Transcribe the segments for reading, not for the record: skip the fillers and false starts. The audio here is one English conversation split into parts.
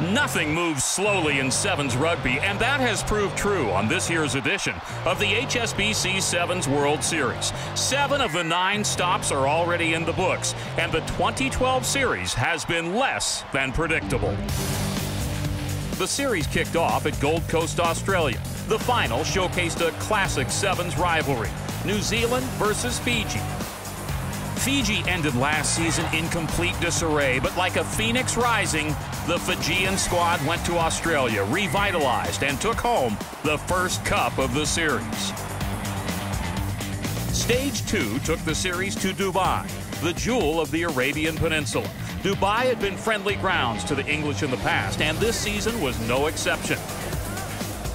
Nothing moves slowly in Sevens rugby, and that has proved true on this year's edition of the HSBC Sevens World Series. 7 of the 9 stops are already in the books, and the 2012 series has been less than predictable. The series kicked off at Gold Coast, Australia. The final showcased a classic Sevens rivalry, New Zealand versus Fiji. Fiji ended last season in complete disarray, but like a phoenix rising, the Fijian squad went to Australia, revitalized, and took home the first cup of the series. Stage 2 took the series to Dubai, the jewel of the Arabian Peninsula. Dubai had been friendly grounds to the English in the past, and this season was no exception.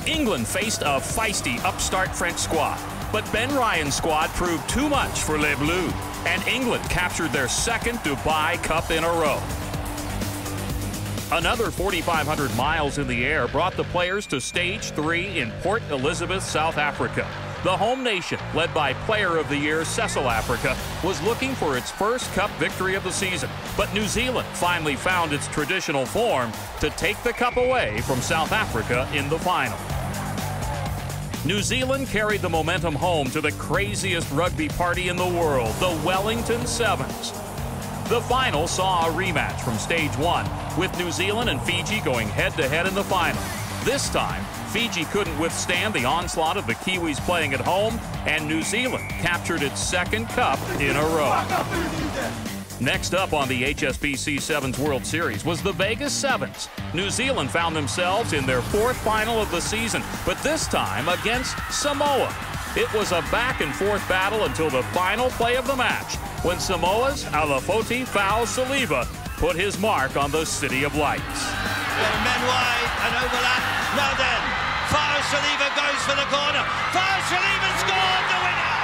England faced a feisty, upstart French squad, but Ben Ryan's squad proved too much for Les Bleus, and England captured their second Dubai Cup in a row. Another 4,500 miles in the air brought the players to Stage 3 in Port Elizabeth, South Africa. The home nation, led by Player of the Year Cecil Africa, was looking for its first Cup victory of the season. But New Zealand finally found its traditional form to take the Cup away from South Africa in the final. New Zealand carried the momentum home to the craziest rugby party in the world, the Wellington Sevens. The final saw a rematch from Stage 1, with New Zealand and Fiji going head-to-head in the final. This time, Fiji couldn't withstand the onslaught of the Kiwis playing at home, and New Zealand captured its second cup in a row. Next up on the HSBC Sevens World Series was the Vegas Sevens. New Zealand found themselves in their 4th final of the season, but this time against Samoa. It was a back-and-forth battle until the final play of the match, when Samoa's Alafoti Fa'asaliva put his mark on the City of Lights. Men wide, an overlap. Now then, Fa'asaliva goes for the corner. Fa'asaliva scored the winner!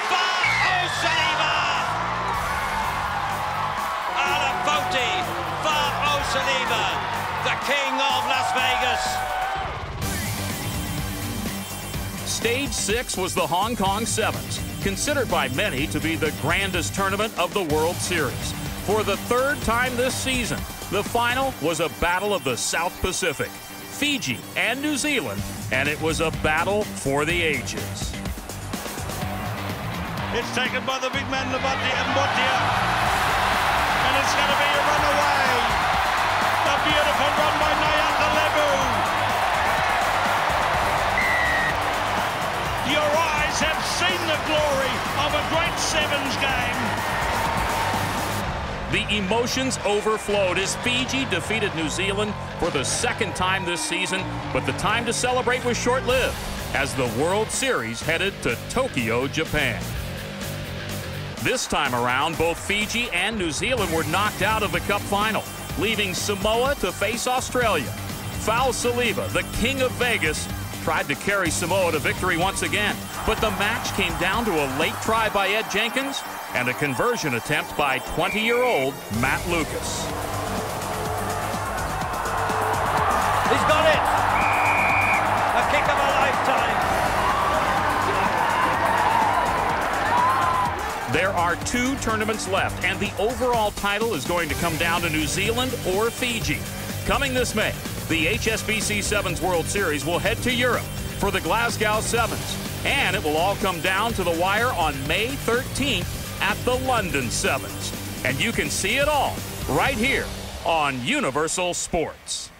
Fa'asaliva! Alafoti Fa'asaliva, the king of Las Vegas. Stage 6 was the Hong Kong Sevens, considered by many to be the grandest tournament of the World Series. For the 3rd time this season, the final was a battle of the South Pacific, Fiji and New Zealand, and it was a battle for the ages. It's taken by the big man, Mbotia, and it's going to be a runaway. A beautiful run by Nyaka Lebu. Your eyes have seen the glory of a great Sevens game. The emotions overflowed as Fiji defeated New Zealand for the 2nd time this season, but the time to celebrate was short-lived as the World Series headed to Tokyo, Japan. This time around, both Fiji and New Zealand were knocked out of the Cup final, leaving Samoa to face Australia. Fa'asaliva, the king of Vegas, tried to carry Samoa to victory once again, but the match came down to a late try by Ed Jenkins and a conversion attempt by 20-year-old Matt Lucas. He's got it! A kick of a lifetime. There are 2 tournaments left, and the overall title is going to come down to New Zealand or Fiji. Coming this May, the HSBC Sevens World Series will head to Europe for the Glasgow Sevens, and it will all come down to the wire on May 13th at the London Sevens. And you can see it all right here on Universal Sports.